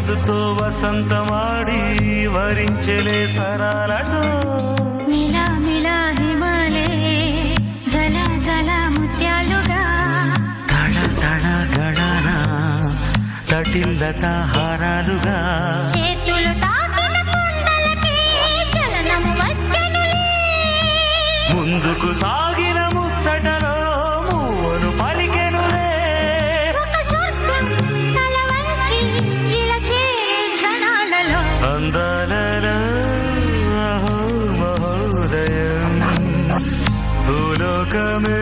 మనసుతో వసంతమాడి వరించలే సరాలతో మిలా మిలా హిమాలే జల జల ముత్యాలుగా తడ తడ గడన తటిల్లత హారాలుగా చేతులు తాకిన కుండలకి చలనం వచ్చనులే ముందుకు సాగిన ముచ్చటలో మూవను పలికెనులే ఒక స్వర్గం తల వంచి ఇలా చేరే క్షణాలలో అందాలలో అహో మహోదయం భూలోకమే